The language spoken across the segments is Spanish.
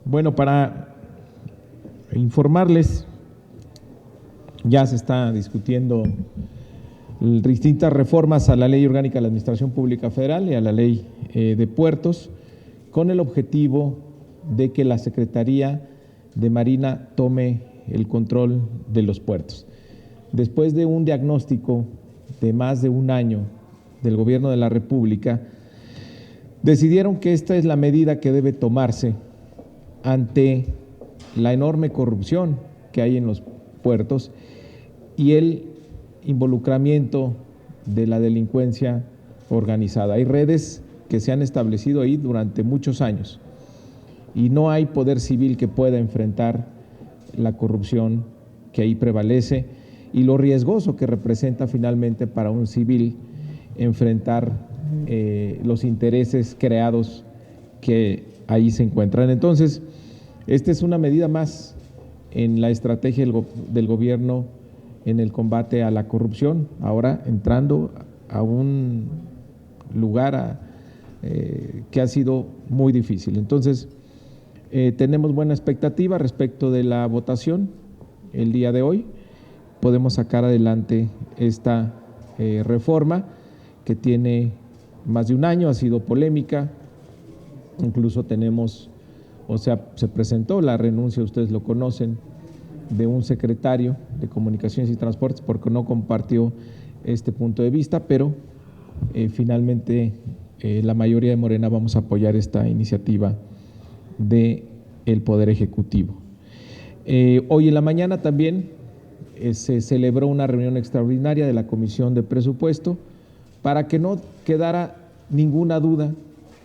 Bueno, para informarles, ya se está discutiendo distintas reformas a la Ley Orgánica de la Administración Pública Federal y a la Ley de Puertos, con el objetivo de que la Secretaría de Marina tome el control de los puertos. Después de un diagnóstico de más de un año del Gobierno de la República, decidieron que esta es la medida que debe tomarse ante la enorme corrupción que hay en los puertos y el involucramiento de la delincuencia organizada. Hay redes que se han establecido ahí durante muchos años y no hay poder civil que pueda enfrentar la corrupción que ahí prevalece y lo riesgoso que representa finalmente para un civil enfrentar los intereses creados que ahí se encuentran. Entonces, esta es una medida más en la estrategia del gobierno en el combate a la corrupción, ahora entrando a un lugar que ha sido muy difícil. Entonces, tenemos buena expectativa respecto de la votación el día de hoy. Podemos sacar adelante esta reforma que tiene más de un año, ha sido polémica, incluso tenemos, se presentó la renuncia, ustedes lo conocen, de un secretario de Comunicaciones y Transportes porque no compartió este punto de vista, pero finalmente la mayoría de Morena vamos a apoyar esta iniciativa del Poder Ejecutivo. Hoy en la mañana también se celebró una reunión extraordinaria de la Comisión de Presupuesto para que no quedara ninguna duda,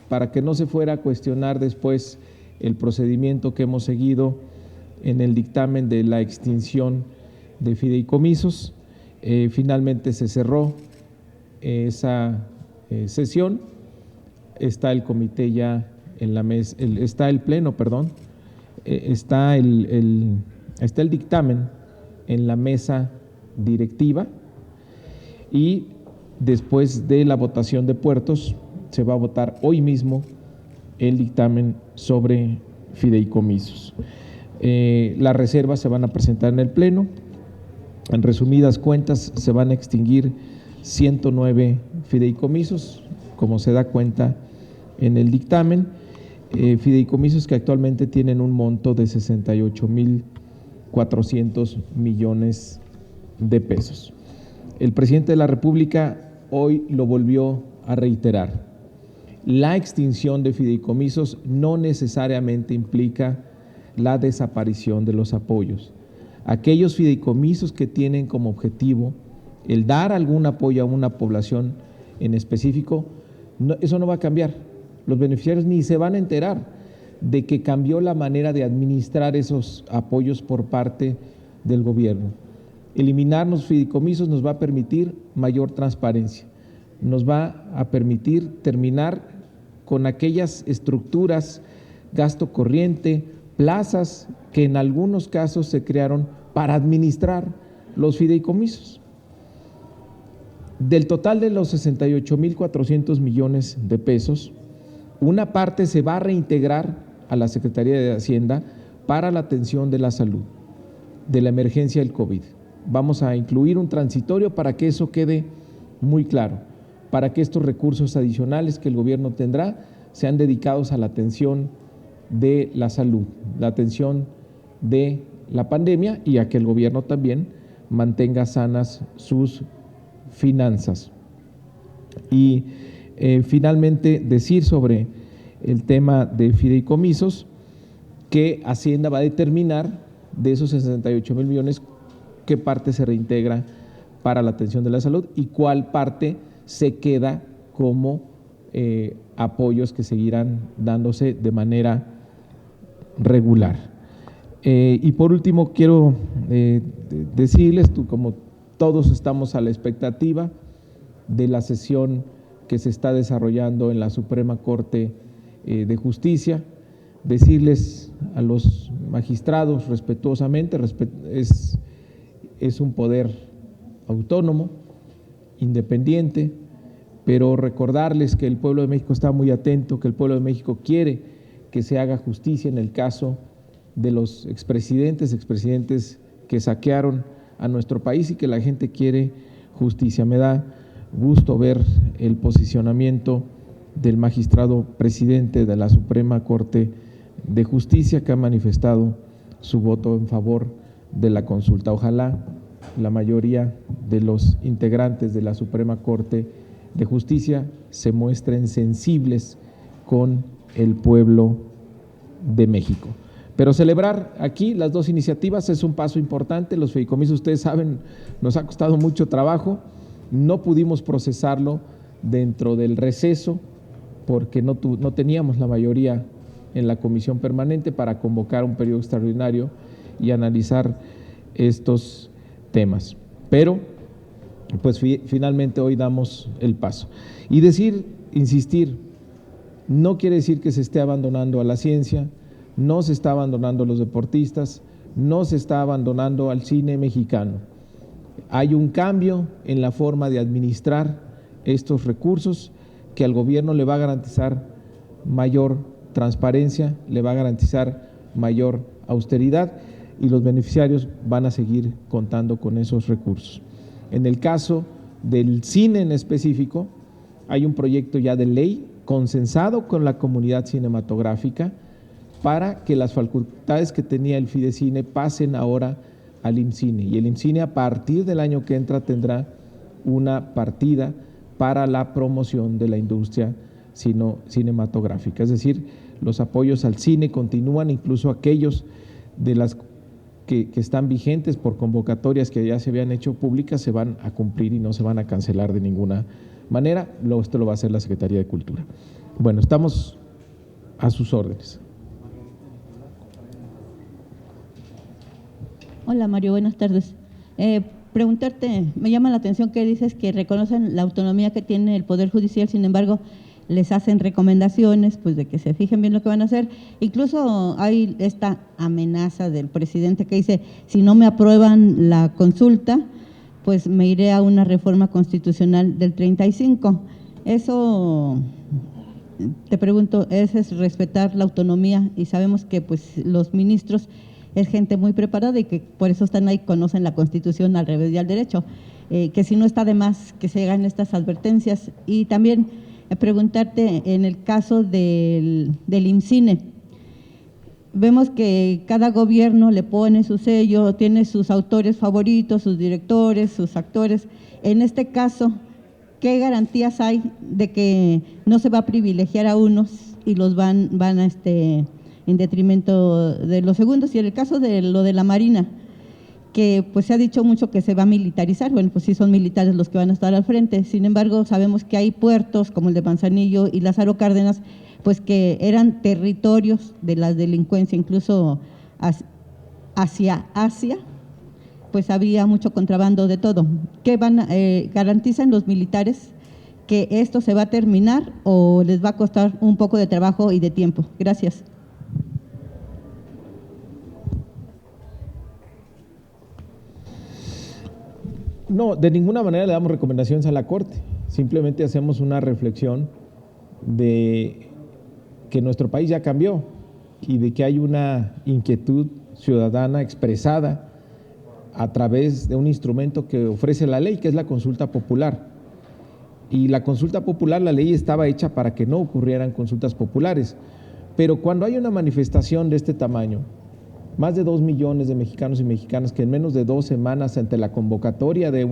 para que no se fuera a cuestionar después el procedimiento que hemos seguido en el dictamen de la extinción de fideicomisos. Finalmente se cerró esa sesión, está el comité ya en la mesa, está el pleno, perdón, está el dictamen en la mesa directiva y después de la votación de puertos se va a votar hoy mismo el dictamen sobre fideicomisos. Las reservas se van a presentar en el pleno. En resumidas cuentas, se van a extinguir 109 fideicomisos, como se da cuenta en el dictamen, fideicomisos que actualmente tienen un monto de 68,400 millones de pesos. El presidente de la República hoy lo volvió a reiterar. La extinción de fideicomisos no necesariamente implica la desaparición de los apoyos. Aquellos fideicomisos que tienen como objetivo el dar algún apoyo a una población en específico, eso no va a cambiar. Los beneficiarios ni se van a enterar de que cambió la manera de administrar esos apoyos por parte del gobierno. Eliminar los fideicomisos nos va a permitir mayor transparencia, nos va a permitir terminar con aquellas estructuras, gasto corriente, plazas que en algunos casos se crearon para administrar los fideicomisos. Del total de los 68,400 millones de pesos, una parte se va a reintegrar a la Secretaría de Hacienda para la atención de la salud, de la emergencia del COVID. Vamos a incluir un transitorio para que eso quede muy claro, para que estos recursos adicionales que el gobierno tendrá sean dedicados a la atención de la salud, la atención de la pandemia y a que el gobierno también mantenga sanas sus finanzas. Y finalmente decir sobre el tema de fideicomisos que Hacienda va a determinar de esos 68,000 millones qué parte se reintegra para la atención de la salud y cuál parte se queda como apoyos que seguirán dándose de manera regular. Y por último quiero decirles, como todos estamos a la expectativa de la sesión que se está desarrollando en la Suprema Corte de Justicia, decirles a los magistrados respetuosamente, es un poder autónomo, independiente, pero recordarles que el pueblo de México está muy atento, que el pueblo de México quiere que se haga justicia en el caso de los expresidentes que saquearon a nuestro país y que la gente quiere justicia. Me da gusto ver el posicionamiento del magistrado presidente de la Suprema Corte de Justicia, que ha manifestado su voto en favor de la consulta. Ojalá la mayoría de los integrantes de la Suprema Corte de Justicia se muestren sensibles con el pueblo de México. Pero celebrar aquí las dos iniciativas es un paso importante. Los fideicomisos, ustedes saben, nos ha costado mucho trabajo, no pudimos procesarlo dentro del receso porque no teníamos la mayoría en la comisión permanente para convocar un periodo extraordinario y analizar estos temas. Pero pues finalmente hoy damos el paso. Y insistir, no quiere decir que se esté abandonando a la ciencia, no se está abandonando a los deportistas, no se está abandonando al cine mexicano. Hay un cambio en la forma de administrar estos recursos que al gobierno le va a garantizar mayor transparencia, le va a garantizar mayor austeridad y los beneficiarios van a seguir contando con esos recursos. En el caso del cine en específico, hay un proyecto ya de ley consensado con la comunidad cinematográfica para que las facultades que tenía el Fidecine pasen ahora al IMCINE. Y el IMCINE a partir del año que entra tendrá una partida para la promoción de la industria cinematográfica. Es decir, los apoyos al cine continúan, incluso aquellos de las que están vigentes por convocatorias que ya se habían hecho públicas se van a cumplir y no se van a cancelar de ninguna manera. Esto lo va a hacer la Secretaría de Cultura. Bueno, estamos a sus órdenes. Hola Mario, buenas tardes. Preguntarte, me llama la atención que dices que reconocen la autonomía que tiene el Poder Judicial, sin embargo, les hacen recomendaciones pues de que se fijen bien lo que van a hacer. Incluso hay esta amenaza del presidente que dice, si no me aprueban la consulta, pues me iré a una reforma constitucional del 35. Eso, te pregunto, ¿es respetar la autonomía? Y sabemos que pues los ministros es gente muy preparada y que por eso están ahí, conocen la Constitución al revés y al derecho, que si no está de más que se hagan estas advertencias. Y también preguntarte en el caso del IMCINE, vemos que cada gobierno le pone su sello, tiene sus autores favoritos, sus directores, sus actores. En este caso, ¿qué garantías hay de que no se va a privilegiar a unos y los van a en detrimento de los segundos? Y en el caso de lo de la Marina, que pues se ha dicho mucho que se va a militarizar, bueno, pues sí son militares los que van a estar al frente, sin embargo sabemos que hay puertos como el de Manzanillo y Lázaro Cárdenas, pues que eran territorios de la delincuencia, incluso hacia Asia, pues había mucho contrabando de todo. ¿Qué garantizan los militares que esto se va a terminar o les va a costar un poco de trabajo y de tiempo? Gracias. No, de ninguna manera le damos recomendaciones a la Corte, simplemente hacemos una reflexión de que nuestro país ya cambió y de que hay una inquietud ciudadana expresada a través de un instrumento que ofrece la ley, que es la consulta popular. Y la consulta popular, la ley estaba hecha para que no ocurrieran consultas populares, pero cuando hay una manifestación de este tamaño, más de 2 millones de mexicanos y mexicanas que en menos de 2 semanas ante la convocatoria de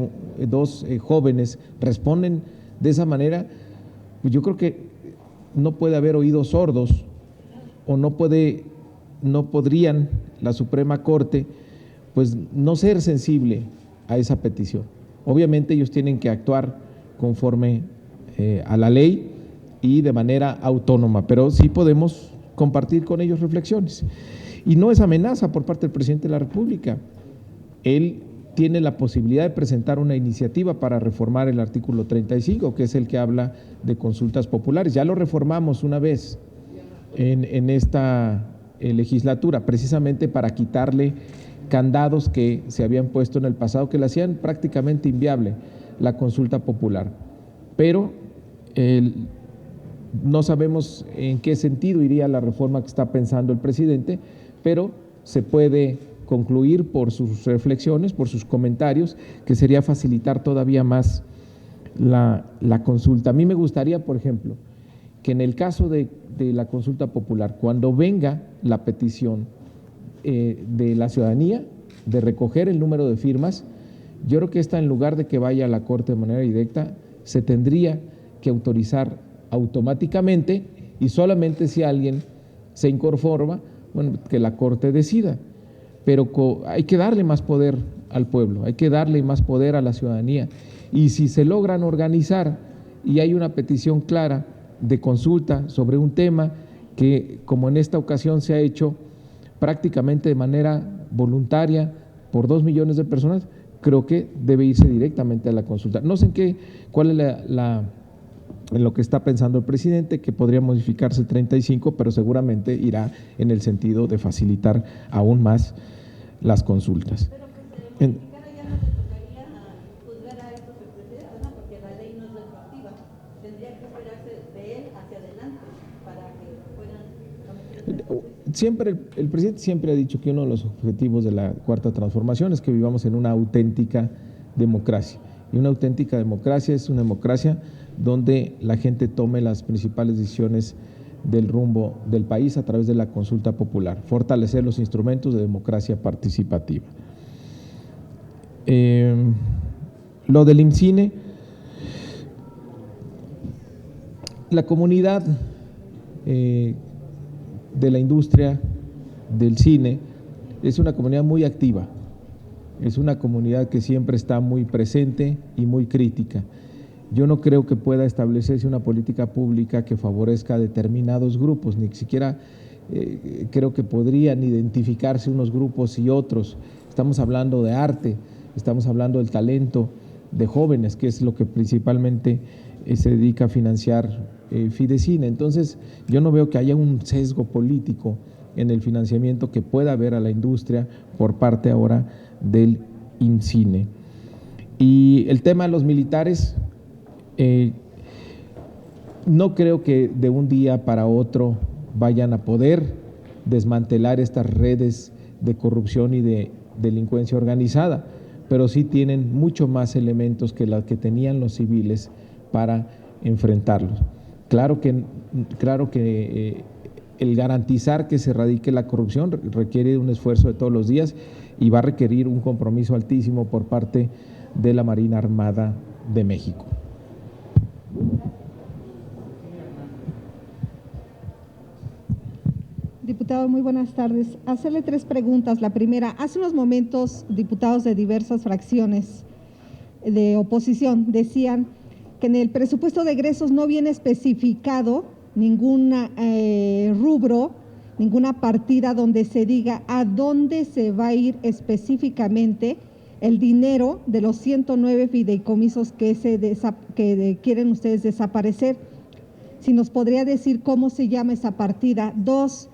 dos jóvenes responden de esa manera, pues yo creo que no puede haber oídos sordos o no podrían la Suprema Corte pues no ser sensible a esa petición. Obviamente ellos tienen que actuar conforme a la ley y de manera autónoma, pero sí podemos compartir con ellos reflexiones. Y no es amenaza por parte del presidente de la República. Él tiene la posibilidad de presentar una iniciativa para reformar el artículo 35, que es el que habla de consultas populares. Ya lo reformamos una vez en esta legislatura, precisamente para quitarle candados que se habían puesto en el pasado, que le hacían prácticamente inviable la consulta popular. Pero No sabemos en qué sentido iría la reforma que está pensando el presidente, pero se puede concluir por sus reflexiones, por sus comentarios, que sería facilitar todavía más la consulta. A mí me gustaría, por ejemplo, que en el caso de la consulta popular, cuando venga la petición de la ciudadanía de recoger el número de firmas, yo creo que esta, en lugar de que vaya a la Corte de manera directa, se tendría que autorizar automáticamente, y solamente si alguien se inconforma, bueno, que la Corte decida. Pero hay que darle más poder al pueblo, hay que darle más poder a la ciudadanía. Y si se logran organizar y hay una petición clara de consulta sobre un tema que, como en esta ocasión se ha hecho prácticamente de manera voluntaria por 2 millones de personas, creo que debe irse directamente a la consulta. No sé cuál es en lo que está pensando el presidente, que podría modificarse el 35, pero seguramente irá en el sentido de facilitar aún más las consultas. Pero que se modificara ya no le tocaría juzgar a estos expresidentes, ¿no? Porque la ley no es retroactiva. Tendría que esperarse de él hacia adelante para que fueran. Siempre, el presidente siempre ha dicho que uno de los objetivos de la Cuarta Transformación es que vivamos en una auténtica democracia. Y una auténtica democracia es una democracia donde la gente tome las principales decisiones del rumbo del país a través de la consulta popular, fortalecer los instrumentos de democracia participativa. Lo del IMCINE, la comunidad de la industria del cine es una comunidad muy activa, es una comunidad que siempre está muy presente y muy crítica. Yo no creo que pueda establecerse una política pública que favorezca a determinados grupos, ni siquiera creo que podrían identificarse unos grupos y otros. Estamos hablando de arte, estamos hablando del talento de jóvenes, que es lo que principalmente se dedica a financiar Fidecine. Entonces, yo no veo que haya un sesgo político en el financiamiento que pueda haber a la industria por parte ahora del IMCINE. Y el tema de los militares, no creo que de un día para otro vayan a poder desmantelar estas redes de corrupción y de delincuencia organizada, pero sí tienen mucho más elementos que las que tenían los civiles para enfrentarlos. Claro que el garantizar que se erradique la corrupción requiere un esfuerzo de todos los días y va a requerir un compromiso altísimo por parte de la Marina Armada de México. Diputado, muy buenas tardes. Hacerle 3 preguntas. La primera, hace unos momentos diputados de diversas fracciones de oposición decían que en el presupuesto de egresos no viene especificado ningún rubro, ninguna partida donde se diga a dónde se va a ir específicamente el dinero de los 109 fideicomisos que quieren ustedes desaparecer. Si nos podría decir cómo se llama esa partida. 2,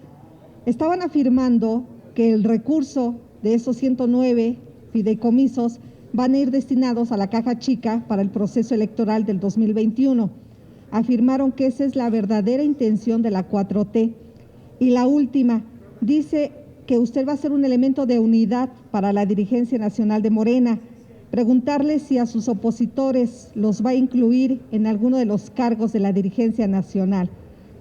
estaban afirmando que el recurso de esos 109 fideicomisos van a ir destinados a la caja chica para el proceso electoral del 2021. Afirmaron que esa es la verdadera intención de la 4T. Y la última, dice que usted va a ser un elemento de unidad para la dirigencia nacional de Morena. Preguntarle si a sus opositores los va a incluir en alguno de los cargos de la dirigencia nacional,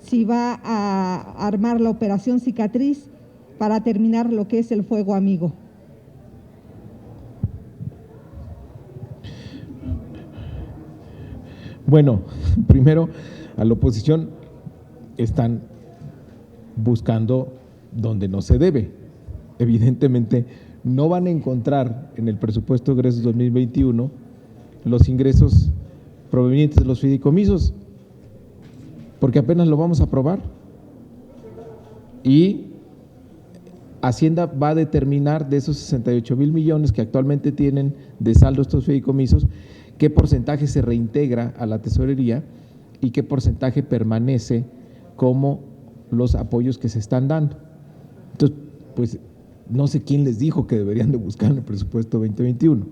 si va a armar la operación cicatriz para terminar lo que es el fuego amigo. Bueno, primero, a la oposición están buscando donde no se debe. Evidentemente, no van a encontrar en el presupuesto de egresos 2021 los ingresos provenientes de los fideicomisos, porque apenas lo vamos a aprobar. Y Hacienda va a determinar de esos 68,000 millones que actualmente tienen de saldo estos fideicomisos, qué porcentaje se reintegra a la tesorería y qué porcentaje permanece como los apoyos que se están dando. Entonces, pues no sé quién les dijo que deberían de buscar en el presupuesto 2021.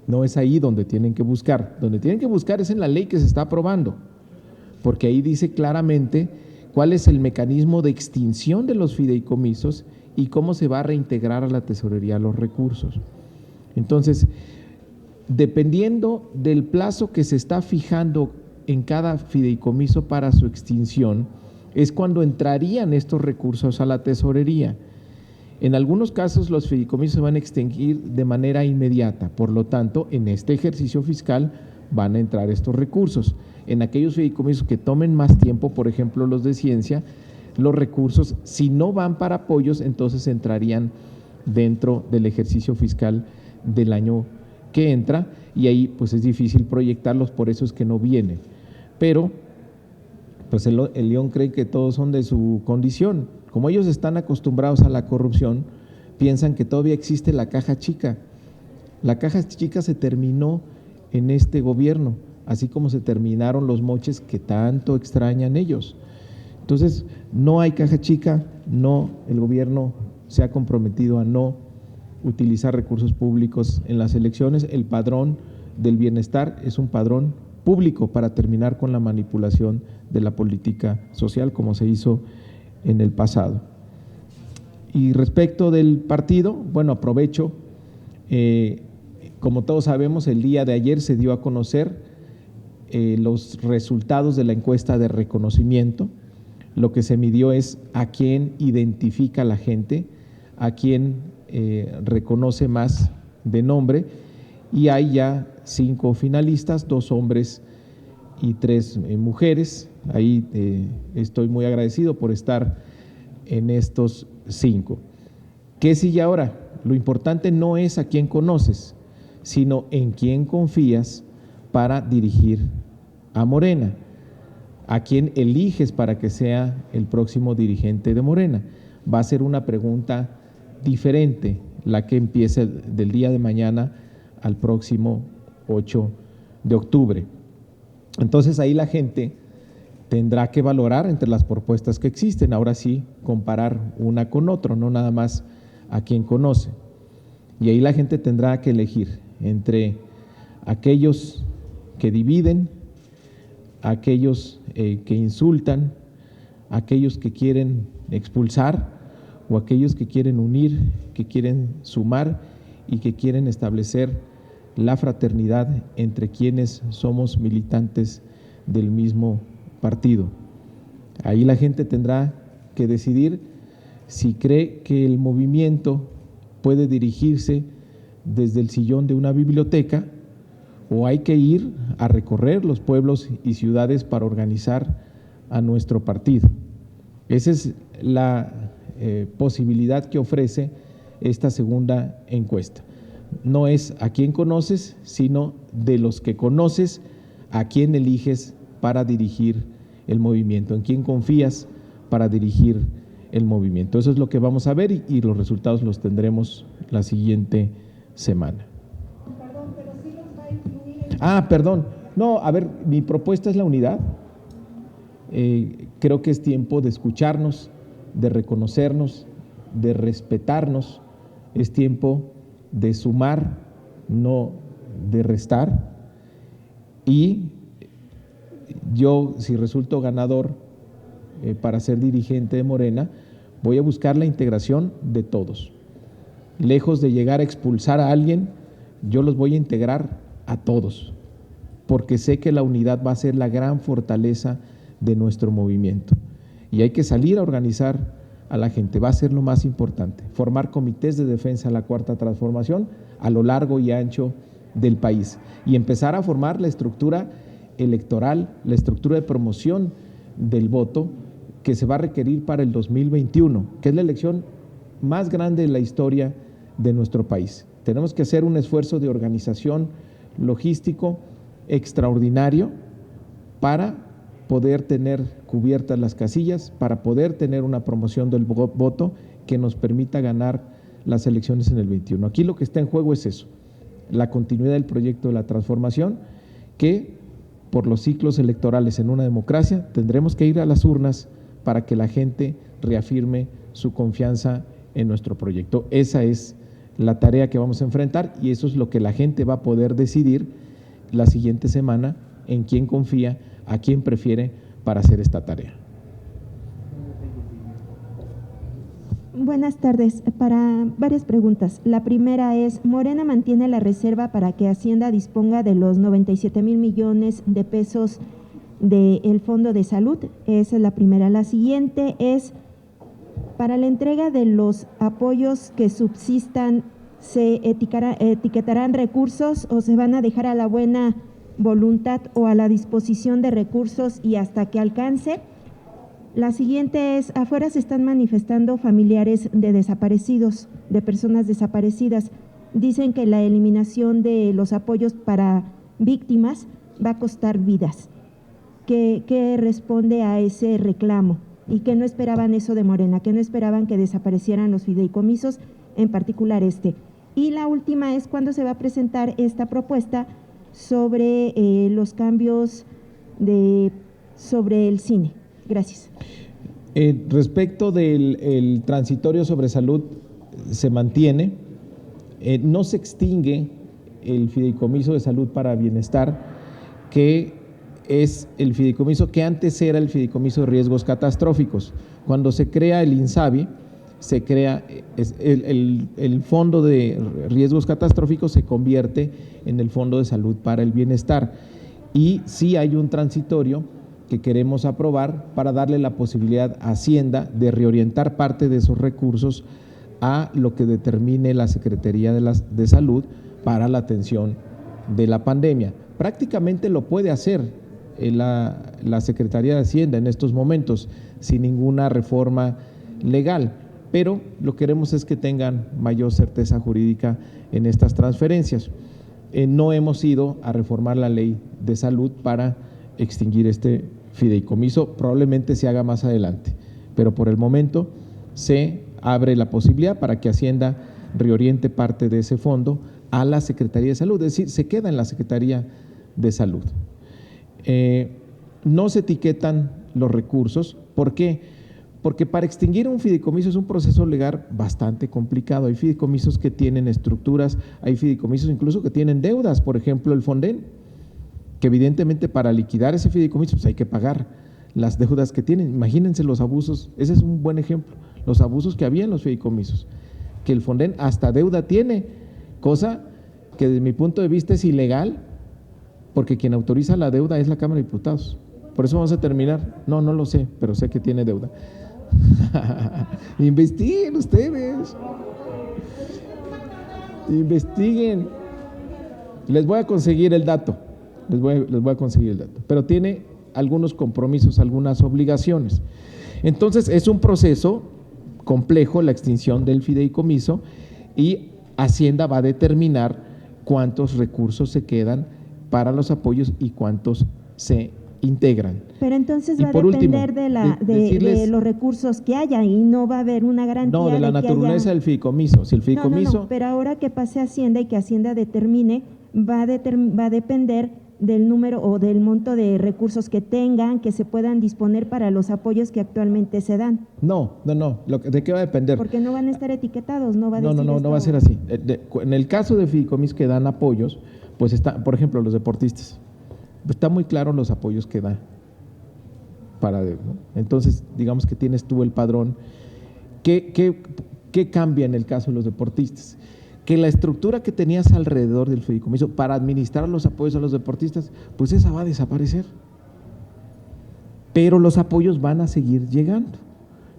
No es ahí donde tienen que buscar. Donde tienen que buscar es en la ley que se está aprobando, porque ahí dice claramente cuál es el mecanismo de extinción de los fideicomisos y cómo se va a reintegrar a la tesorería los recursos. Entonces, dependiendo del plazo que se está fijando en cada fideicomiso para su extinción, es cuando entrarían estos recursos a la tesorería. En algunos casos los fideicomisos se van a extinguir de manera inmediata, por lo tanto, en este ejercicio fiscal van a entrar estos recursos. En aquellos fideicomisos que tomen más tiempo, por ejemplo los de ciencia, los recursos, si no van para apoyos, entonces entrarían dentro del ejercicio fiscal del año que entra, y ahí pues es difícil proyectarlos, por eso es que no vienen. Pero pues el León cree que todos son de su condición. Como ellos están acostumbrados a la corrupción, piensan que todavía existe la caja chica. La caja chica se terminó en este gobierno, así como se terminaron los moches que tanto extrañan ellos. Entonces, no hay caja chica, no, el gobierno se ha comprometido a no utilizar recursos públicos en las elecciones. El padrón del bienestar es un padrón público para terminar con la manipulación de la política social como se hizo en el pasado. Y respecto del partido, bueno, aprovecho, como todos sabemos, el día de ayer se dio a conocer los resultados de la encuesta de reconocimiento. Lo que se midió es a quién identifica la gente, a quién reconoce más de nombre, y hay ya 5 finalistas, 2 hombres y 3 mujeres. Ahí estoy muy agradecido por estar en estos 5. ¿Qué sigue ahora? Lo importante no es a quién conoces, sino en quién confías para dirigir a Morena, a quién eliges para que sea el próximo dirigente de Morena. Va a ser una pregunta diferente la que empiece del día de mañana al próximo 8 de octubre. Entonces ahí la gente tendrá que valorar entre las propuestas que existen, ahora sí comparar una con otra, no nada más a quien conoce. Y ahí la gente tendrá que elegir entre aquellos que dividen, aquellos que insultan, aquellos que quieren expulsar o aquellos que quieren unir, que quieren sumar y que quieren establecer la fraternidad entre quienes somos militantes del mismo partido. Ahí la gente tendrá que decidir si cree que el movimiento puede dirigirse desde el sillón de una biblioteca o hay que ir a recorrer los pueblos y ciudades para organizar a nuestro partido. Esa es la posibilidad que ofrece esta segunda encuesta. No es a quién conoces, sino de los que conoces, a quién eliges para dirigir el movimiento, en quién confías para dirigir el movimiento. Eso es lo que vamos a ver y los resultados los tendremos la siguiente semana. Perdón, pero sí los va a incluir. Perdón. No, a ver, mi propuesta es la unidad. Creo que es tiempo de escucharnos, de reconocernos, de respetarnos. Es tiempo de sumar, no de restar. Y yo, si resulto ganador para ser dirigente de Morena, voy a buscar la integración de todos. Lejos de llegar a expulsar a alguien, yo los voy a integrar a todos, porque sé que la unidad va a ser la gran fortaleza de nuestro movimiento. Y hay que salir a organizar a la gente, va a ser lo más importante, formar comités de defensa de la Cuarta Transformación a lo largo y ancho del país y empezar a formar la estructura electoral, la estructura de promoción del voto que se va a requerir para el 2021, que es la elección más grande de la historia de nuestro país. Tenemos que hacer un esfuerzo de organización logístico extraordinario para poder tener cubiertas las casillas, para poder tener una promoción del voto que nos permita ganar las elecciones en el 21. Aquí lo que está en juego es eso, la continuidad del proyecto de la transformación, que por los ciclos electorales en una democracia tendremos que ir a las urnas para que la gente reafirme su confianza en nuestro proyecto. Esa es la tarea que vamos a enfrentar y eso es lo que la gente va a poder decidir la siguiente semana, en quién confía, a quién prefiere para hacer esta tarea. Buenas tardes. Para varias preguntas. La primera es, Morena mantiene la reserva para que Hacienda disponga de los 97,000 millones de pesos del Fondo de Salud. Esa es la primera. La siguiente es, para la entrega de los apoyos que subsistan, ¿se etiquetarán recursos o se van a dejar a la buena voluntad o a la disposición de recursos y hasta que alcance? La siguiente es, afuera se están manifestando familiares de desaparecidos, de personas desaparecidas. Dicen que la eliminación de los apoyos para víctimas va a costar vidas. ¿Qué responde a ese reclamo? Y que no esperaban eso de Morena, que no esperaban que desaparecieran los fideicomisos, en particular este. Y la última es, ¿cuándo se va a presentar esta propuesta sobre los cambios sobre el cine? Gracias. Respecto del transitorio sobre salud, se mantiene, no se extingue el fideicomiso de salud para bienestar, que es el fideicomiso que antes era el fideicomiso de riesgos catastróficos. Cuando se crea el INSABI, se crea el fondo de riesgos catastróficos, se convierte en el fondo de salud para el bienestar. Y sí hay un transitorio que queremos aprobar para darle la posibilidad a Hacienda de reorientar parte de esos recursos a lo que determine la Secretaría de Salud para la atención de la pandemia. Prácticamente lo puede hacer la Secretaría de Hacienda en estos momentos sin ninguna reforma legal, pero lo que queremos es que tengan mayor certeza jurídica en estas transferencias. No hemos ido a reformar la ley de salud para extinguir este fideicomiso, probablemente se haga más adelante, pero por el momento se abre la posibilidad para que Hacienda reoriente parte de ese fondo a la Secretaría de Salud, es decir, se queda en la Secretaría de Salud. No se etiquetan los recursos. ¿Por qué? Porque para extinguir un fideicomiso es un proceso legal bastante complicado. Hay fideicomisos que tienen estructuras, hay fideicomisos incluso que tienen deudas, por ejemplo el Fonden, que evidentemente para liquidar ese fideicomiso pues hay que pagar las deudas que tienen. Imagínense los abusos, ese es un buen ejemplo, los abusos que había en los fideicomisos, que el Fonden hasta deuda tiene, cosa que desde mi punto de vista es ilegal, porque quien autoriza la deuda es la Cámara de Diputados. Por eso vamos a terminar, no lo sé, pero sé que tiene deuda. Investiguen ustedes, investiguen, les voy a conseguir el dato. Les voy a conseguir el dato, pero tiene algunos compromisos, algunas obligaciones. Entonces, es un proceso complejo la extinción del fideicomiso y Hacienda va a determinar cuántos recursos se quedan para los apoyos y cuántos se integran. Pero entonces va a depender de los recursos que haya y no va a haber una garantía. No, de la naturaleza del fideicomiso. Si el fideicomiso… No, pero ahora que pase a Hacienda y que Hacienda determine, va a depender del número o del monto de recursos que tengan, que se puedan disponer para los apoyos que actualmente se dan. No. ¿De qué va a depender? Porque no van a estar etiquetados, no va a decir no va a ser así. En el caso de fideicomisos que dan apoyos, pues está, por ejemplo, los deportistas, está muy claro los apoyos que da. ¿no? Entonces, digamos que tienes tú el padrón. ¿Qué cambia en el caso de los deportistas? Que la estructura que tenías alrededor del fideicomiso para administrar los apoyos a los deportistas, pues esa va a desaparecer. Pero los apoyos van a seguir llegando.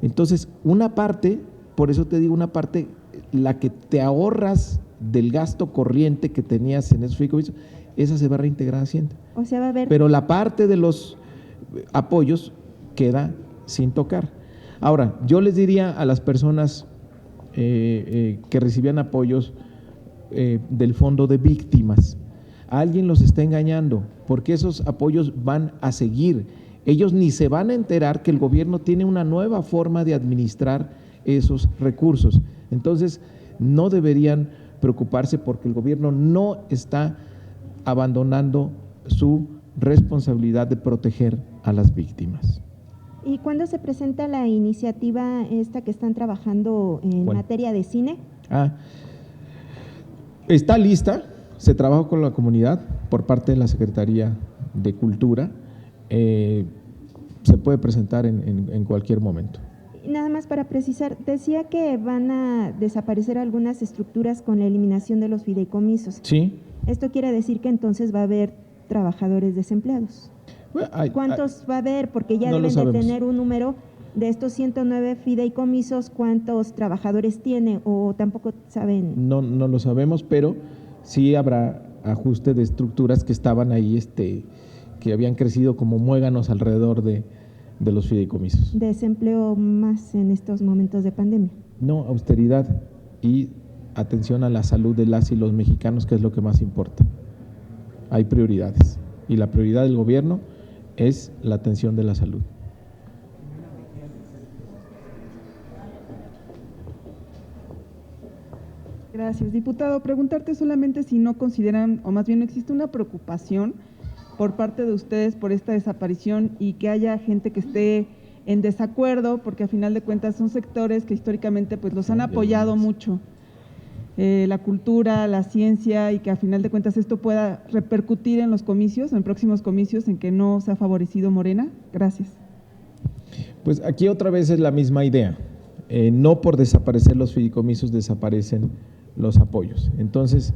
Entonces, una parte, por eso te digo, una parte, la que te ahorras del gasto corriente que tenías en esos fideicomisos, esa se va a reintegrar a Hacienda. O sea, va a haber… Pero la parte de los apoyos queda sin tocar. Ahora, yo les diría a las personas que recibían apoyos del fondo de víctimas, alguien los está engañando, porque esos apoyos van a seguir. Ellos ni se van a enterar que el gobierno tiene una nueva forma de administrar esos recursos. Entonces, no deberían preocuparse porque el gobierno no está abandonando su responsabilidad de proteger a las víctimas. ¿Y cuándo se presenta la iniciativa esta que están trabajando en materia de cine? Está lista, se trabaja con la comunidad por parte de la Secretaría de Cultura. se puede presentar en cualquier momento. Nada más para precisar, decía que van a desaparecer algunas estructuras con la eliminación de los fideicomisos. Sí. Esto quiere decir que entonces va a haber trabajadores desempleados. Bueno, ¿Cuántos va a haber? Porque ya no lo deben de sabemos. tener un número de estos 109 fideicomisos, ¿cuántos trabajadores tiene o tampoco saben? No lo sabemos, pero sí habrá ajuste de estructuras que estaban ahí, que habían crecido como muéganos alrededor de los fideicomisos. Desempleo más en estos momentos de pandemia. No, austeridad y atención a la salud de las y los mexicanos, que es lo que más importa. Hay prioridades y la prioridad del gobierno es la atención de la salud. Gracias. Diputado, preguntarte solamente si no consideran, o más bien no existe una preocupación por parte de ustedes por esta desaparición y que haya gente que esté en desacuerdo, porque a final de cuentas son sectores que históricamente pues los han apoyado mucho, la cultura, la ciencia, y que a final de cuentas esto pueda repercutir en los comicios, en próximos comicios, en que no se ha favorecido Morena. Gracias. Pues aquí otra vez es la misma idea. No por desaparecer los fideicomisos desaparecen los apoyos. Entonces,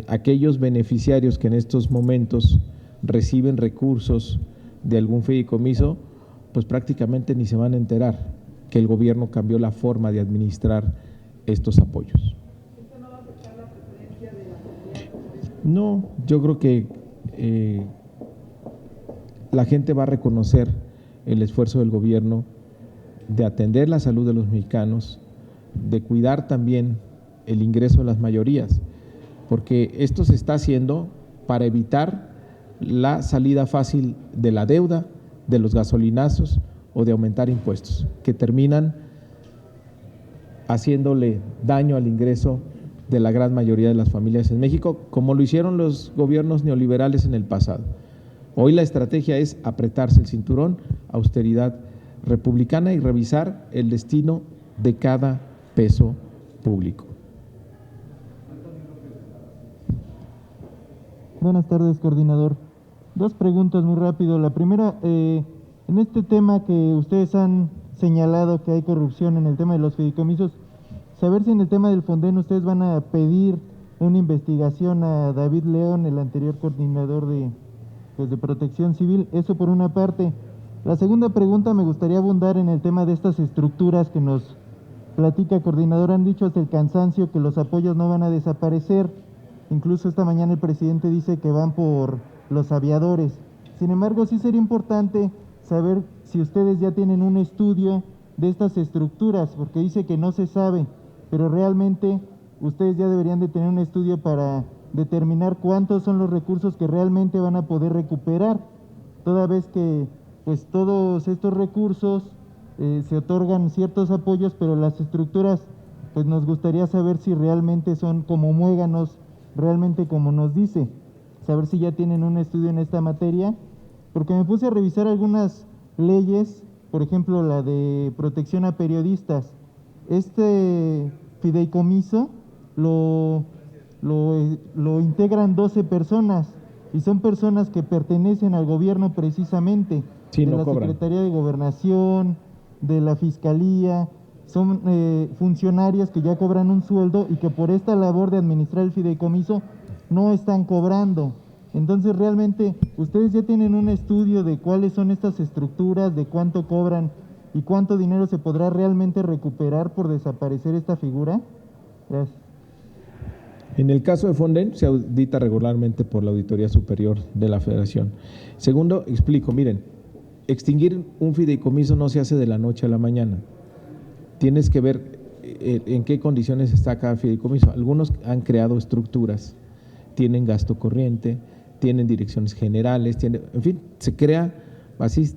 aquellos beneficiarios que en estos momentos reciben recursos de algún fideicomiso, pues prácticamente ni se van a enterar que el gobierno cambió la forma de administrar estos apoyos. ¿Esto no va a afectar la preferencia de la comunidad? No, yo creo que la gente va a reconocer el esfuerzo del gobierno de atender la salud de los mexicanos, de cuidar también el ingreso de las mayorías, porque esto se está haciendo para evitar la salida fácil de la deuda, de los gasolinazos o de aumentar impuestos, que terminan haciéndole daño al ingreso de la gran mayoría de las familias en México, como lo hicieron los gobiernos neoliberales en el pasado. Hoy la estrategia es apretarse el cinturón, austeridad republicana y revisar el destino de cada peso público. Buenas tardes, coordinador. Dos preguntas muy rápido. La primera, en este tema que ustedes han señalado que hay corrupción en el tema de los fideicomisos, saber si en el tema del Fonden ustedes van a pedir una investigación a David León, el anterior coordinador de Protección Civil. Eso por una parte. La segunda pregunta, me gustaría abundar en el tema de estas estructuras que nos platica, coordinador. Han dicho hasta el cansancio que los apoyos no van a desaparecer. Incluso esta mañana el presidente dice que van por los aviadores. Sin embargo, sí sería importante saber si ustedes ya tienen un estudio de estas estructuras, porque dice que no se sabe, pero realmente ustedes ya deberían de tener un estudio para determinar cuántos son los recursos que realmente van a poder recuperar, toda vez que pues todos estos recursos se otorgan ciertos apoyos, pero las estructuras, pues nos gustaría saber si realmente son como muéganos, realmente como nos dice, saber si ya tienen un estudio en esta materia, porque me puse a revisar algunas leyes, por ejemplo la de protección a periodistas. Este fideicomiso lo integran 12 personas y son personas que pertenecen al gobierno precisamente, sí, de no la cobran. Secretaría de Gobernación, de la Fiscalía, son funcionarios que ya cobran un sueldo y que por esta labor de administrar el fideicomiso no están cobrando. Entonces realmente ustedes ya tienen un estudio de cuáles son estas estructuras, de cuánto cobran y cuánto dinero se podrá realmente recuperar por desaparecer esta figura. Gracias. En el caso de Fonden se audita regularmente por la Auditoría Superior de la Federación. Segundo, explico, miren, extinguir un fideicomiso no se hace de la noche a la mañana. Tienes que ver en qué condiciones está cada fideicomiso. Algunos han creado estructuras, tienen gasto corriente, tienen direcciones generales, en fin, se crea así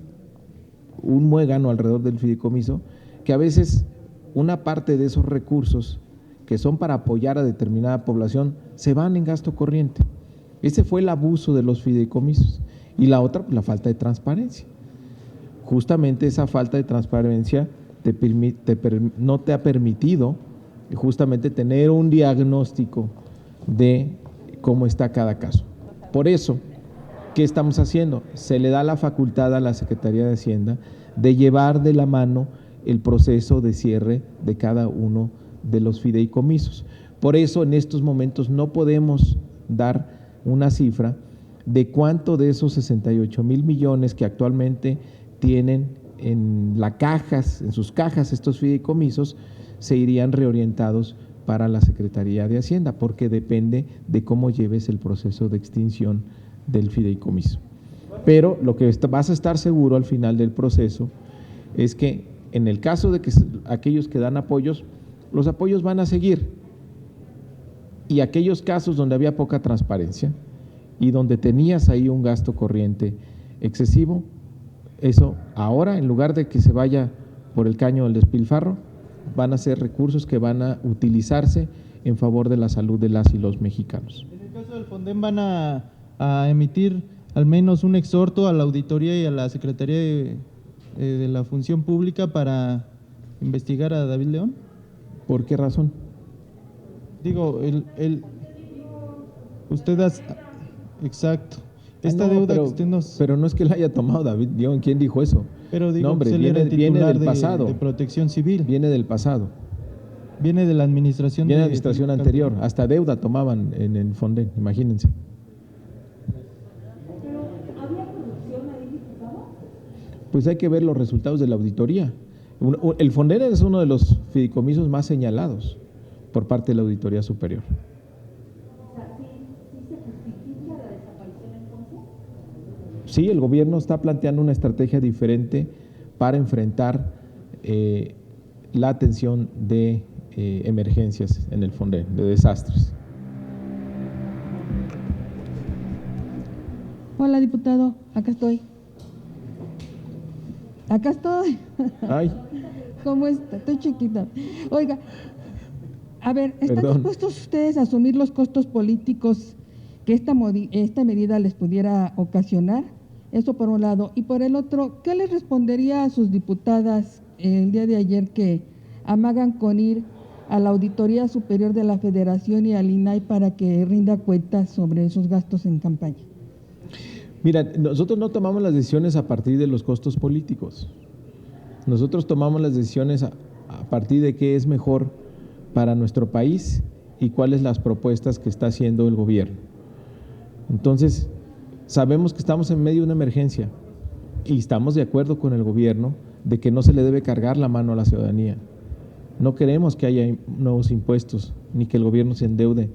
un muégano alrededor del fideicomiso que a veces una parte de esos recursos que son para apoyar a determinada población se van en gasto corriente. Ese fue el abuso de los fideicomisos. Y la otra, pues, la falta de transparencia. Justamente esa falta de transparencia no te ha permitido justamente tener un diagnóstico de cómo está cada caso. Por eso, ¿qué estamos haciendo? Se le da la facultad a la Secretaría de Hacienda de llevar de la mano el proceso de cierre de cada uno de los fideicomisos. Por eso en estos momentos no podemos dar una cifra de cuánto de esos 68,000 millones que actualmente tienen en sus cajas estos fideicomisos se irían reorientados para la Secretaría de Hacienda, porque depende de cómo lleves el proceso de extinción del fideicomiso. Pero lo que vas a estar seguro al final del proceso es que en el caso de que aquellos que dan apoyos, los apoyos van a seguir, y aquellos casos donde había poca transparencia y donde tenías ahí un gasto corriente excesivo, eso ahora, en lugar de que se vaya por el caño del despilfarro, van a ser recursos que van a utilizarse en favor de la salud de las y los mexicanos. En el caso del Fonden, ¿van a emitir al menos un exhorto a la auditoría y a la Secretaría de la Función Pública para investigar a David León? ¿Por qué razón? Digo, usted exacto. Esta No, deuda pero, que usted nos… pero no es que la haya tomado David León, ¿quién dijo eso? Pero digo, no, hombre, pues él era el viene titular del pasado. de Protección Civil. Viene del pasado. Viene de la administración. Viene de la administración anterior. Hasta deuda tomaban en el Fonden, imagínense. ¿Pero había corrupción ahí, diputado? Pues hay que ver los resultados de la auditoría. El Fonden es uno de los fideicomisos más señalados por parte de la Auditoría Superior. O sea, ¿sí se justifica la desaparición entonces? Sí, el gobierno está planteando una estrategia diferente para enfrentar la atención de emergencias en el Fonden, de desastres. Hola, diputado, acá estoy. Acá estoy. Ay, ¿Cómo está? Estoy chiquita. Oiga, a ver, ¿están Perdón. dispuestos ustedes a asumir los costos políticos que esta medida les pudiera ocasionar? Eso por un lado. Y por el otro, ¿qué les respondería a sus diputadas el día de ayer que amagan con ir a la Auditoría Superior de la Federación y al INAI para que rinda cuentas sobre esos gastos en campaña? mira, nosotros no tomamos las decisiones a partir de los costos políticos. Nosotros tomamos las decisiones a partir de qué es mejor para nuestro país y cuáles las propuestas que está haciendo el gobierno. Entonces, sabemos que estamos en medio de una emergencia y estamos de acuerdo con el gobierno de que no se le debe cargar la mano a la ciudadanía. No queremos que haya nuevos impuestos, ni que el gobierno se endeude,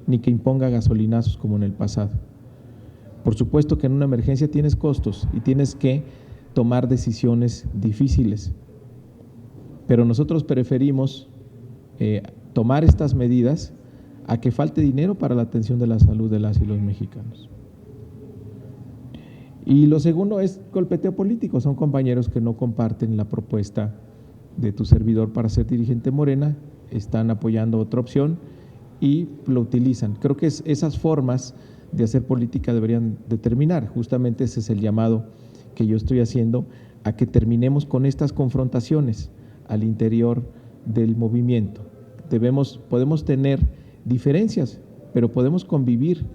ni que imponga gasolinazos como en el pasado. Por supuesto que en una emergencia tienes costos y tienes que tomar decisiones difíciles, pero nosotros preferimos tomar estas medidas a que falte dinero para la atención de la salud de las y los mexicanos. Y lo segundo es golpeteo político, son compañeros que no comparten la propuesta de tu servidor para ser dirigente Morena, están apoyando otra opción y lo utilizan. Creo que esas formas de hacer política deberían determinar, justamente ese es el llamado que yo estoy haciendo a que terminemos con estas confrontaciones al interior del movimiento. Podemos tener diferencias, pero podemos convivir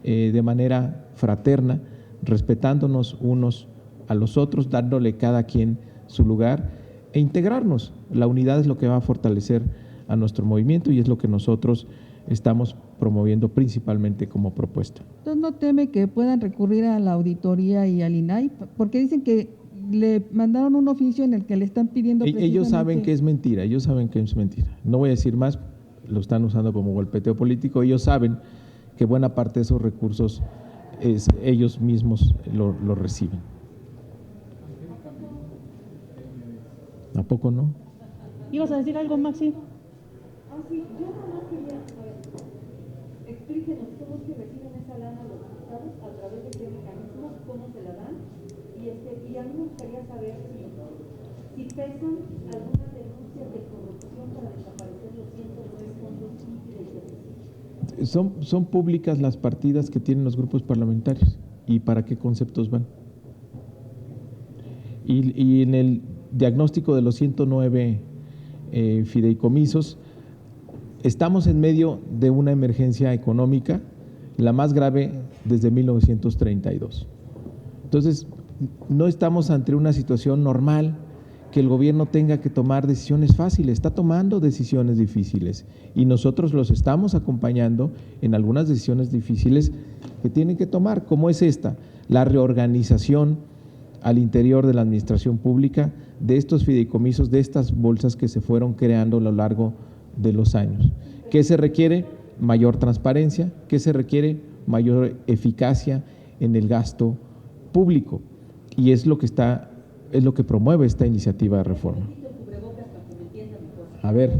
de manera fraterna, respetándonos unos a los otros, dándole cada quien su lugar e integrarnos. La unidad es lo que va a fortalecer a nuestro movimiento y es lo que nosotros estamos promoviendo principalmente como propuesta. Entonces, ¿no teme que puedan recurrir a la auditoría y al INAI? Porque dicen que le mandaron un oficio en el que le están pidiendo Ellos saben que es mentira, No voy a decir más, lo están usando como golpeteo político. Ellos saben que buena parte de esos recursos ellos mismos lo reciben. ¿A poco no? ¿Ibas a decir algo, Maxi? Sí, yo nada más quería, explíquenos cómo es que reciben esa lana los diputados, a través de qué mecanismos, cómo se la dan, y a mí me gustaría saber si pesan algunas denuncias de corrupción para desaparecer los 109 fondos fideicomisos. Son públicas las partidas que tienen los grupos parlamentarios y para qué conceptos van. Y en el diagnóstico de los 109 fideicomisos, estamos en medio de una emergencia económica la más grave desde 1932. Entonces, no estamos ante una situación normal que el gobierno tenga que tomar decisiones fáciles, está tomando decisiones difíciles y nosotros los estamos acompañando en algunas decisiones difíciles que tienen que tomar, como es esta, la reorganización al interior de la administración pública de estos fideicomisos, de estas bolsas que se fueron creando a lo largo de los años. ¿Qué se requiere? Mayor transparencia. ¿Qué se requiere? Mayor eficacia en el gasto público. Y es lo que promueve esta iniciativa de reforma. A ver.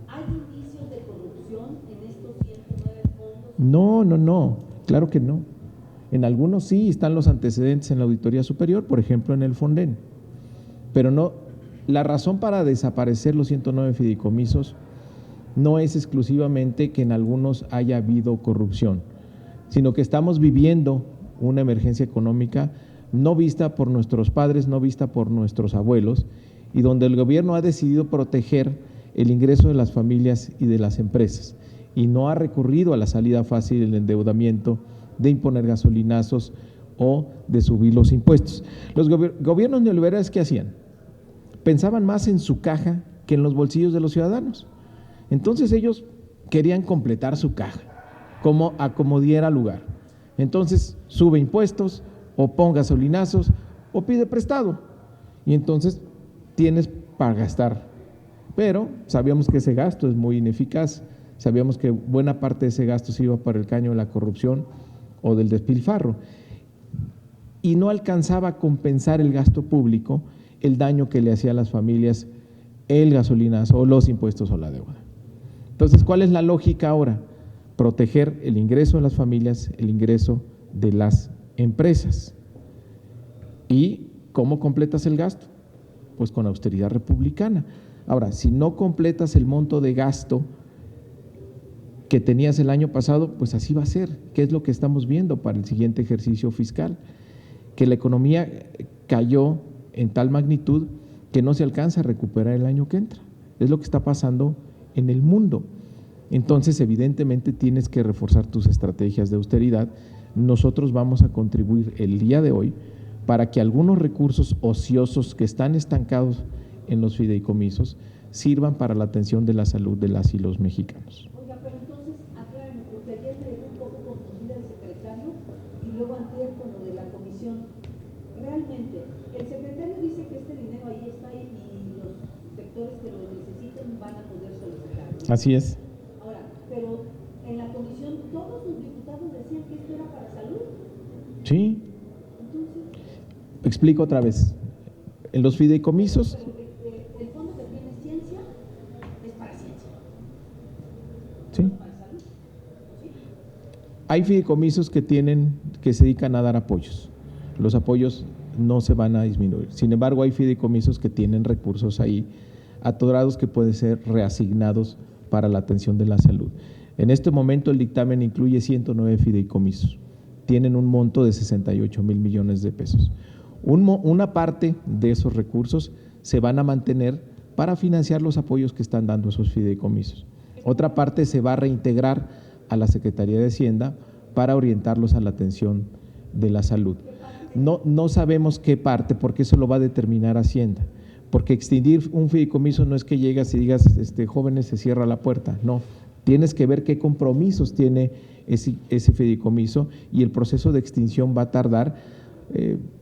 ¿Hay indicios de corrupción en estos 109 fondos? No, claro que no. En algunos sí están los antecedentes en la Auditoría Superior, por ejemplo en el Fonden, pero no, la razón para desaparecer los 109 fideicomisos no es exclusivamente que en algunos haya habido corrupción, sino que estamos viviendo una emergencia económica no vista por nuestros padres, no vista por nuestros abuelos, y donde el gobierno ha decidido proteger el ingreso de las familias y de las empresas, y no ha recurrido a la salida fácil del endeudamiento, de imponer gasolinazos o de subir los impuestos. Los gobiernos neoliberales, ¿qué hacían? Pensaban más en su caja que en los bolsillos de los ciudadanos. Entonces ellos querían completar su caja, como acomodiera lugar. Entonces sube impuestos, o pon gasolinazos, o pide prestado. Y entonces tienes para gastar. Pero sabíamos que ese gasto es muy ineficaz, sabíamos que buena parte de ese gasto se iba para el caño de la corrupción o del despilfarro. Y no alcanzaba a compensar el gasto público el daño que le hacía a las familias el gasolinazo o los impuestos o la deuda. Entonces, ¿cuál es la lógica ahora? Proteger el ingreso de las familias, el ingreso de las empresas. ¿Y cómo completas el gasto? Pues con austeridad republicana. Ahora, si no completas el monto de gasto que tenías el año pasado, pues así va a ser. ¿Qué es lo que estamos viendo para el siguiente ejercicio fiscal? Que la economía cayó en tal magnitud que no se alcanza a recuperar el año que entra. Es lo que está pasando en el mundo. Entonces, evidentemente, tienes que reforzar tus estrategias de austeridad. Nosotros vamos a contribuir el día de hoy para que algunos recursos ociosos que están estancados en los fideicomisos sirvan para la atención de la salud de las y los mexicanos. Oiga, pero entonces, aclárenme, porque ayer me dejó un poco confundida el secretario y luego antier con lo de la comisión. Realmente, el secretario dice que este dinero ahí está y los sectores que lo necesiten van a poder solicitarlo. Así es. Ahora, pero en la comisión todos los diputados decían que esto era para salud. Sí. Entonces, explico otra vez. En los fideicomisos… el fondo que tiene ciencia es para ciencia. Sí. Para salud. ¿Sí? Hay fideicomisos que se dedican a dar apoyos. Los apoyos no se van a disminuir. Sin embargo, hay fideicomisos que tienen recursos ahí atorados que pueden ser reasignados para la atención de la salud. En este momento el dictamen incluye 109 fideicomisos. Tienen un monto de 68,000 millones de pesos. Una parte de esos recursos se van a mantener para financiar los apoyos que están dando esos fideicomisos. Otra parte se va a reintegrar a la Secretaría de Hacienda para orientarlos a la atención de la salud. No sabemos qué parte, porque eso lo va a determinar Hacienda. Porque extinguir un fideicomiso no es que llegas y digas, jóvenes, se cierra la puerta. No, tienes que ver qué compromisos tiene ese fideicomiso y el proceso de extinción va a tardar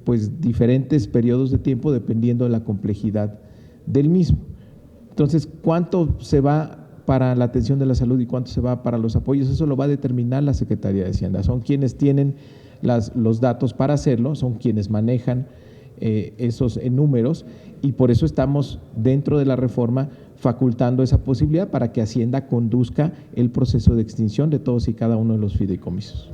pues diferentes periodos de tiempo dependiendo de la complejidad del mismo. Entonces, ¿cuánto se va para la atención de la salud y cuánto se va para los apoyos? Eso lo va a determinar la Secretaría de Hacienda. Son quienes tienen los datos para hacerlo, son quienes manejan esos números y por eso estamos dentro de la reforma facultando esa posibilidad para que Hacienda conduzca el proceso de extinción de todos y cada uno de los fideicomisos.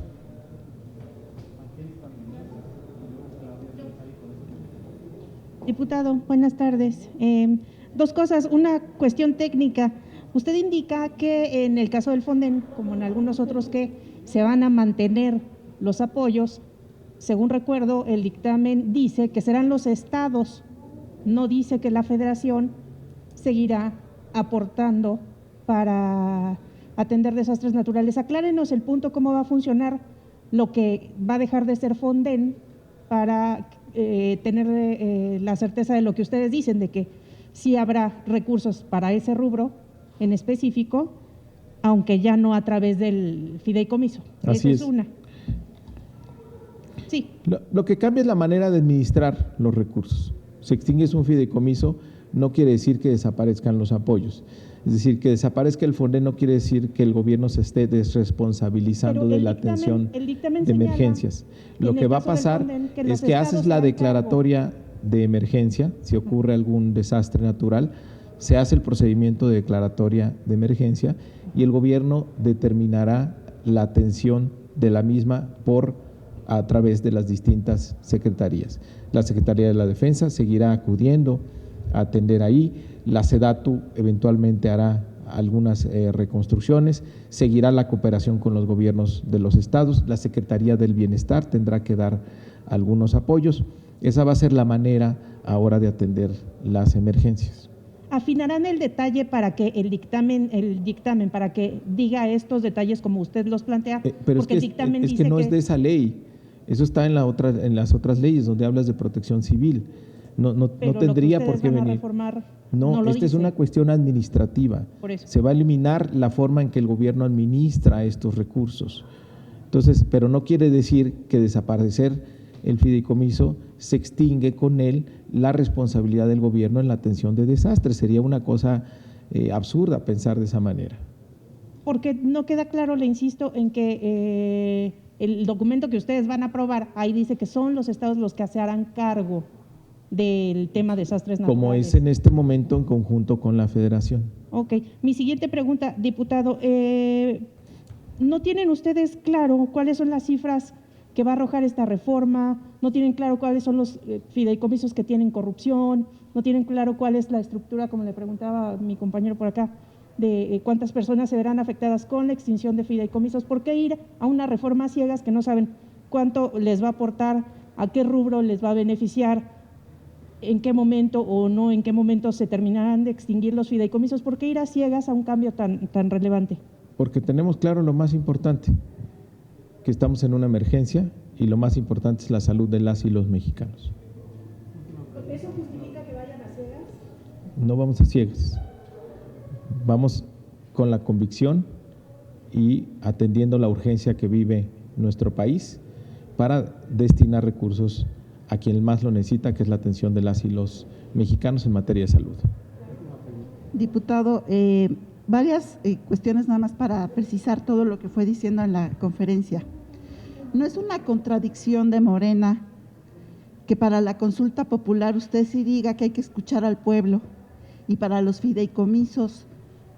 Diputado, buenas tardes. Dos cosas, una cuestión técnica. Usted indica que en el caso del Fonden, como en algunos otros, que se van a mantener los apoyos. Según recuerdo, el dictamen dice que serán los estados, no dice que la federación seguirá aportando para atender desastres naturales. Aclárenos el punto, cómo va a funcionar lo que va a dejar de ser Fonden para tener la certeza de lo que ustedes dicen, de que sí habrá recursos para ese rubro en específico, aunque ya no a través del fideicomiso. Así Eso es una. Sí. Lo que cambia es la manera de administrar los recursos. Se extingue un fideicomiso, no quiere decir que desaparezcan los apoyos. Es decir, que desaparezca el Fonden no quiere decir que el gobierno se esté desresponsabilizando de la atención de emergencias. Lo que va a pasar es que haces la declaratoria de emergencia, si ocurre algún desastre natural, se hace el procedimiento de declaratoria de emergencia y el gobierno determinará la atención de la misma a través de las distintas secretarías. La Secretaría de la Defensa seguirá acudiendo a atender ahí, la SEDATU eventualmente hará algunas reconstrucciones, seguirá la cooperación con los gobiernos de los estados, la Secretaría del Bienestar tendrá que dar algunos apoyos. Esa va a ser la manera ahora de atender las emergencias. ¿Afinarán el detalle para que el dictamen para que diga estos detalles como usted los plantea? Pero porque el dictamen es dice que no es de esa ley, eso está en las otras leyes donde hablas de protección civil. No tendría por qué venir. No, esta es una cuestión administrativa. Por eso. Se va a eliminar la forma en que el gobierno administra estos recursos. Entonces, pero no quiere decir que desaparecer el fideicomiso se extingue con él la responsabilidad del gobierno en la atención de desastres. Sería una cosa absurda pensar de esa manera. Porque no queda claro, le insisto, en que el documento que ustedes van a aprobar, ahí dice que son los estados los que se harán cargo del tema de desastres naturales. Como es en este momento en conjunto con la Federación. Ok. Mi siguiente pregunta, diputado, ¿no tienen ustedes claro cuáles son las cifras que va a arrojar esta reforma? ¿No tienen claro cuáles son los fideicomisos que tienen corrupción? ¿No tienen claro cuál es la estructura, como le preguntaba mi compañero por acá, de cuántas personas se verán afectadas con la extinción de fideicomisos? ¿Por qué ir a una reforma a ciegas que no saben cuánto les va a aportar, a qué rubro les va a beneficiar, en qué momento o no en qué momento se terminarán de extinguir los fideicomisos? ¿Por qué ir a ciegas a un cambio tan relevante? Porque tenemos claro lo más importante, que estamos en una emergencia y lo más importante es la salud de las y los mexicanos. ¿Eso justifica que vayan a ciegas? No vamos a ciegas, vamos con la convicción y atendiendo la urgencia que vive nuestro país para destinar recursos a quien más lo necesita, que es la atención de las y los mexicanos en materia de salud. Diputado, varias cuestiones nada más para precisar todo lo que fue diciendo en la conferencia. ¿No es una contradicción de Morena que para la consulta popular usted sí diga que hay que escuchar al pueblo y para los fideicomisos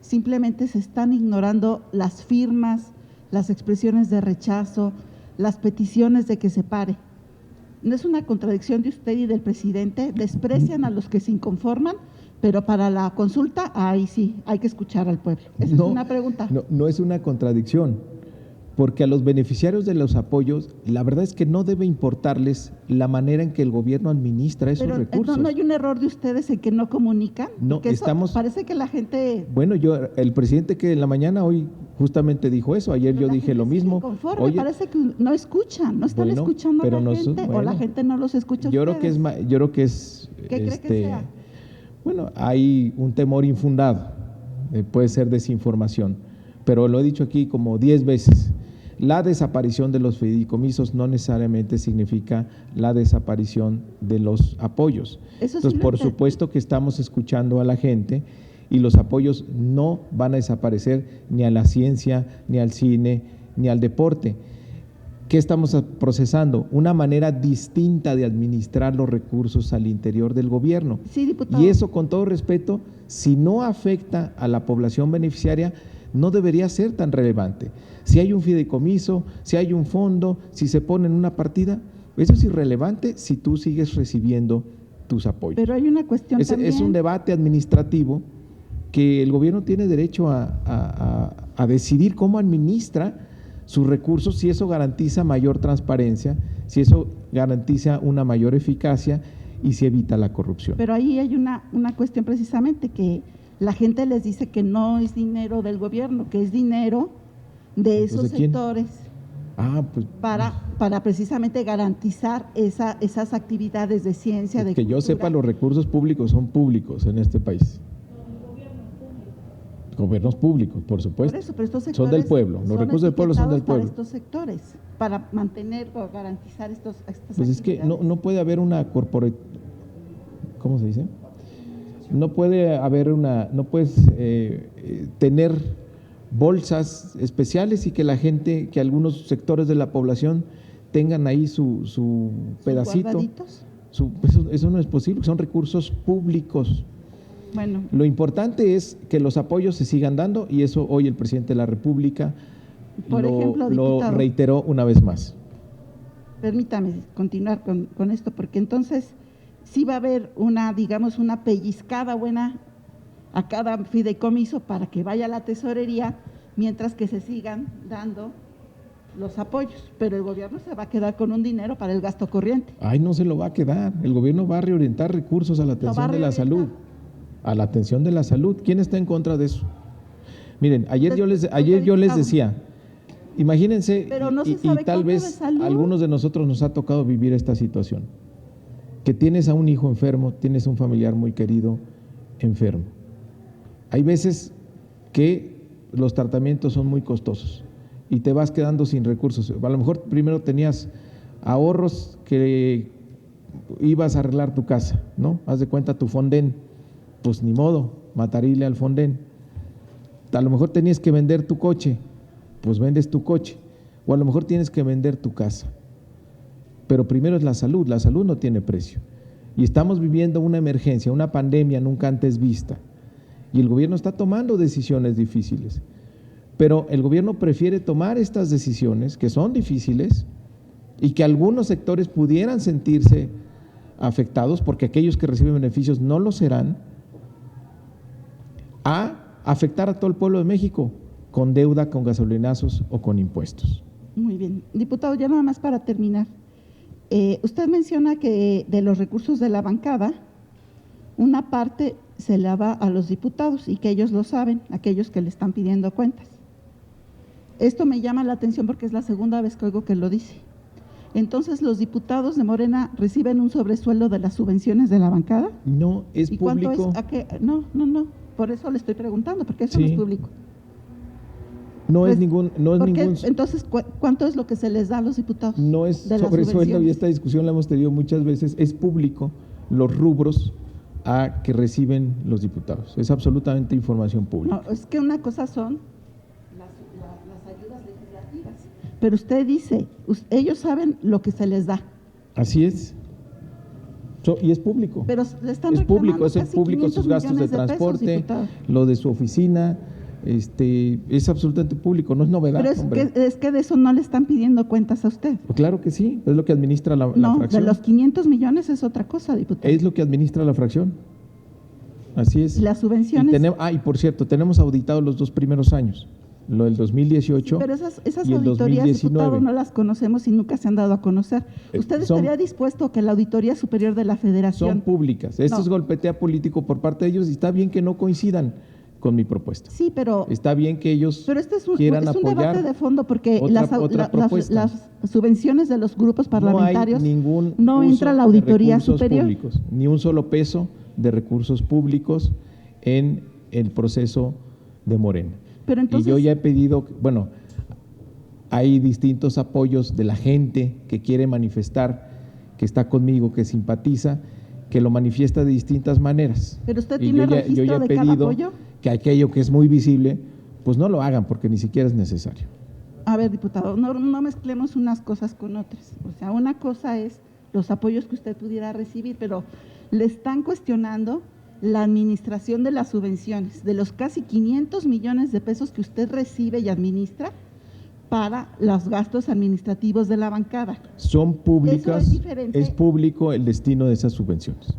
simplemente se están ignorando las firmas, las expresiones de rechazo, las peticiones de que se pare? ¿No es una contradicción de usted y del presidente? Desprecian a los que se inconforman, pero para la consulta, ahí sí, hay que escuchar al pueblo. Esa es una pregunta. No es una contradicción, porque a los beneficiarios de los apoyos, la verdad es que no debe importarles la manera en que el gobierno administra esos recursos. ¿No hay un error de ustedes en que no comunican? No, parece que la gente… Bueno, el presidente que en la mañana hoy justamente dijo eso, ayer yo dije lo mismo. Oye, parece que no escuchan, no están escuchando a la gente, o la gente no los escucha a ustedes. Yo creo que es… ¿Qué cree que sea? Bueno, hay un temor infundado, puede ser desinformación, pero lo he dicho aquí como 10 veces. La desaparición de los fideicomisos no necesariamente significa la desaparición de los apoyos. Entonces, por supuesto que estamos escuchando a la gente y los apoyos no van a desaparecer ni a la ciencia, ni al cine, ni al deporte. ¿Qué estamos procesando? Una manera distinta de administrar los recursos al interior del gobierno. Sí, diputado. Y eso, con todo respeto, si no afecta a la población beneficiaria, no debería ser tan relevante. Si hay un fideicomiso, si hay un fondo, si se pone en una partida, eso es irrelevante si tú sigues recibiendo tus apoyos. Pero hay una cuestión también… Es un debate administrativo que el gobierno tiene derecho a decidir cómo administra sus recursos, si eso garantiza mayor transparencia, si eso garantiza una mayor eficacia y si evita la corrupción. Pero ahí hay una cuestión precisamente que La gente les dice que no es dinero del gobierno, que es dinero de esos ¿de quién? sectores Pues para precisamente garantizar esas actividades de ciencia, de que yo cultura. sepa, los recursos públicos son públicos en este país. Gobiernos públicos, por supuesto. Por eso, pero estos son sectores del pueblo. Los recursos del pueblo son del etiquetados pueblo. para estos sectores, para mantener o garantizar estas Pues es que no puede haber una ¿cómo se dice? No puede haber no puedes tener bolsas especiales y que la gente, que algunos sectores de la población tengan ahí su pedacito. ¿Guardaditos? Eso no es posible, son recursos públicos. Bueno. Lo importante es que los apoyos se sigan dando y eso hoy el presidente de la República Por ejemplo, lo diputado, reiteró una vez más. Permítame continuar con esto, porque entonces sí va a haber digamos, una pellizcada buena a cada fideicomiso para que vaya a la tesorería, mientras que se sigan dando los apoyos, pero el gobierno se va a quedar con un dinero para el gasto corriente. Ay, no se lo va a quedar. El gobierno va a reorientar recursos a la atención de la salud. A la atención de la salud. ¿Quién está en contra de eso? Miren, ayer yo les decía, imagínense, y tal vez a algunos de nosotros nos ha tocado vivir esta situación, que tienes a un hijo enfermo, tienes un familiar muy querido enfermo. Hay veces que los tratamientos son muy costosos y te vas quedando sin recursos. A lo mejor primero tenías ahorros que ibas a arreglar tu casa, ¿no? Haz de cuenta tu fondén. Pues ni modo, matarile al fondén. A lo mejor tenías que vender tu coche, pues vendes tu coche. O a lo mejor tienes que vender tu casa. Pero primero es la salud no tiene precio. Y estamos viviendo una emergencia, una pandemia nunca antes vista. Y el gobierno está tomando decisiones difíciles. Pero el gobierno prefiere tomar estas decisiones, que son difíciles, y que algunos sectores pudieran sentirse afectados, porque aquellos que reciben beneficios no lo serán, a afectar a todo el pueblo de México con deuda, con gasolinazos o con impuestos. Muy bien. Diputado, ya nada más para terminar. Usted menciona que de los recursos de la bancada, una parte se la va a los diputados y que ellos lo saben, aquellos que le están pidiendo cuentas. Esto me llama la atención porque es la segunda vez que oigo que lo dice. Entonces, ¿los diputados de Morena reciben un sobresueldo de las subvenciones de la bancada? No, es ¿Y público. cuánto es? ¿A qué? No. Por eso le estoy preguntando, porque eso no es público. No es ningún. Entonces, ¿cuánto es lo que se les da a los diputados? No es sobresueldo, y esta discusión la hemos tenido muchas veces. Es público los rubros a que reciben los diputados. Es absolutamente información pública. No, es que una cosa son las ayudas legislativas, pero usted dice, ellos saben lo que se les da. Así es. Y es público. Pero le están es público, es casi público sus gastos de transporte, lo de su oficina, es absolutamente público, no es novedad. Pero es que de eso no le están pidiendo cuentas a usted. Pues claro que sí, es lo que administra la fracción. No, de los 500 millones es otra cosa, diputado. Es lo que administra la fracción. Así es. ¿Y las subvenciones? Y por cierto, tenemos auditados los 2 primeros años, lo del 2018 pero esas y el auditorías, 2019. diputado, no las conocemos y nunca se han dado a conocer. ¿Usted estaría dispuesto a que la Auditoría Superior de la Federación… Son públicas. Esto es golpetea político por parte de ellos y está bien que no coincidan con mi propuesta. Sí, pero… Está bien que ellos quieran apoyar un debate de fondo porque las subvenciones de los grupos parlamentarios no entra la Auditoría Superior. Públicos, ni un solo peso de recursos públicos en el proceso de Morena. Pero entonces, y yo ya he pedido, hay distintos apoyos de la gente que quiere manifestar, que está conmigo, que simpatiza, que lo manifiesta de distintas maneras. Pero usted tiene registro de cada apoyo. Que aquello que es muy visible, pues no lo hagan porque ni siquiera es necesario. A ver, diputado, no mezclemos unas cosas con otras. O sea, una cosa es los apoyos que usted pudiera recibir, pero le están cuestionando la administración de las subvenciones, de los casi 500 millones de pesos que usted recibe y administra para los gastos administrativos de la bancada. Son públicas, eso es diferente. Es público el destino de esas subvenciones.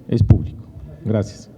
Es público. Gracias.